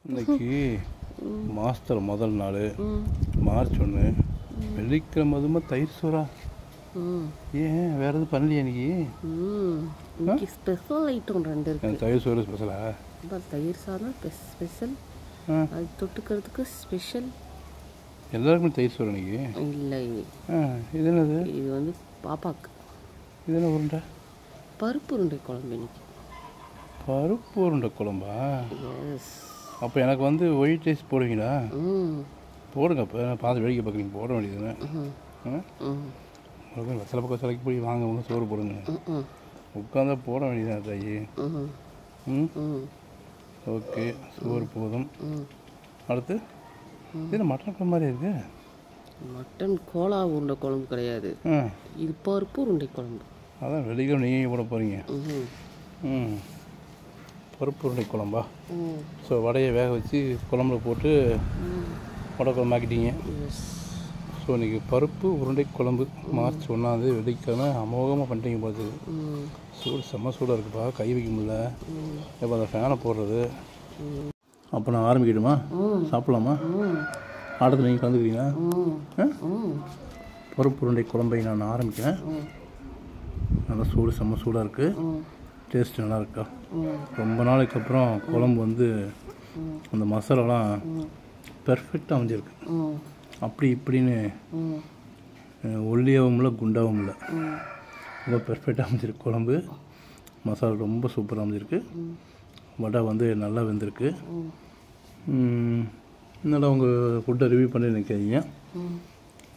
இன்னைக்கு மாதத்தில் முதல் நாள் மார்ச் 1 வெள்ளிக்கிழமை அதுமா தயிர் சோறா? ஏன் வேறு எதுவும் பண்ணலையா இன்னைக்கு? ஸ்பெஷல் ஐட்டம் 2 இருக்கு. தயிர் சோறு ஸ்பெஷலா? தயிர் சாதம் ஸ்பெஷல், அது தொட்டுக்கிறதுக்கு ஸ்பெஷல். எல்லாருக்குமே தயிர் சோறு இன்னைக்கு? இல்லை, இது என்னது? இது வந்து பாப்பாக்கு. இது என்ன உருண்டை? பருப்பு உருண்டை குழம்பு இன்னைக்கு. பருப்பு உருண்டை குழம்பா? எஸ். அப்போ எனக்கு வந்து ஒயிட் ரைஸ் போடுவீங்களா? போடுங்க. அப்போ பார்த்து வேடிக்கை பார்க்குறீங்க, போட வேண்டியதுன்னு. சில பக்கம் சிலைக்கு போய் வாங்க ஒன்று சோறு போடுங்க, உட்காந்தா போட வேண்டியதுதான் தாயி. ஓகே, சோறு போதும். அடுத்து இது மட்டன் குழம்பு மாதிரி இருக்கு. மட்டன் கோலா உருண்டை குழம்பு கிடையாது, இது பருப்பு உருண்டை குழம்பு. அதான் வெள்ளிக்கிழமை நீங்கள் போட போகிறீங்க. பருப்பு உருண்டை குழம்பா? ஸோ வடையை வேக வச்சு குழம்புல போட்டு வடை குழம்பாக்கிட்டீங்க. ஸோ இன்றைக்கி பருப்பு உருண்டை குழம்பு மார்ச் 1 வெள்ளிக்கிழமை அமோகமாக பண்ணிட்டீங்க பார்த்து. சூடு செம்ம சூடாக இருக்குப்பா, கை வைக்க முடியல. இப்போ அந்த ஃபேனை போடுறது. அப்போ நான் ஆரம்பிக்கட்டுமா? சாப்பிட்லாமா? ஆட்டத்தில் நீங்கள் கலந்துக்கிறீங்களா? பருப்பு உருண்டை குழம்பை நான் ஆரம்பிக்கிறேன். நல்லா சூடு செம்ம சூடாக இருக்குது, டேஸ்ட் நல்லா இருக்கா? ரொம்ப நாளைக்கு அப்புறம் குழம்பு வந்து அந்த மசாலாலாம் பெர்ஃபெக்டாக அமைஞ்சிருக்கு. அப்படி இப்படின்னு ஒல்லியாகவும் இல்லை குண்டாகவும் இல்லை, ரொம்ப பெர்ஃபெக்டாக அமைஞ்சிருக்கு குழம்பு. மசாலா ரொம்ப சூப்பராக அமைஞ்சிருக்கு. வடை வந்து நல்லா வெந்திருக்கு. நல்லா உங்கள் ஃபுட்டை ரிவ்யூ பண்ணி நினைக்காதீங்க.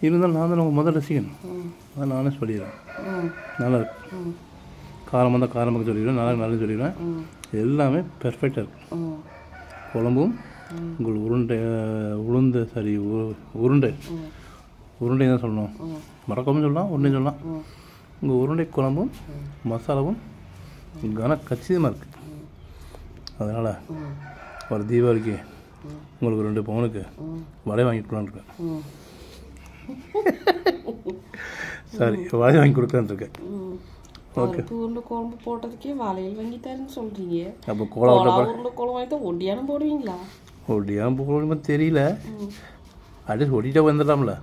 இருந்தாலும் நான் தான் உங்கள் முதல் ரசிகன், அதான் நானே சொல்லிடுறேன். நல்லா இருக்கு. காரமாக தான் காரமாக சொல்லிடுவேன், நல்லா சொல்லிடுவேன். எல்லாமே பெர்ஃபெக்டாக இருக்குது. குழம்பும் உங்கள் உருண்டை தான் சொல்லணும், மரக்குழம்பு சொல்லலாம், உருண்டையும் சொல்லலாம். உங்கள் உருண்டை குழம்பும் மசாலாவும் கச்சிதமாக இருக்குது. அதனால் ஒரு தீபாவளிக்கு உங்களுக்கு 2 பவுனுக்கு வடை வாங்கிக்கலான்னு இருக்கேன். சரி, வடை வாங்கி கொடுக்கலான்னு இருக்கேன். ஓகே, உருண்டை குழம்பு போட்டதுக்கே வளையல் வாங்கி தரேன்னு சொல்கிறீங்க. அப்போ கோலா உருண்டை குழம்பு வாங்கி தான் ஒடியானம் போடுவீங்களா? ஒடியானம் போடுமா தெரியல, அட்லீஸ்ட் ஒடிட்டா வந்துடலாம்ல.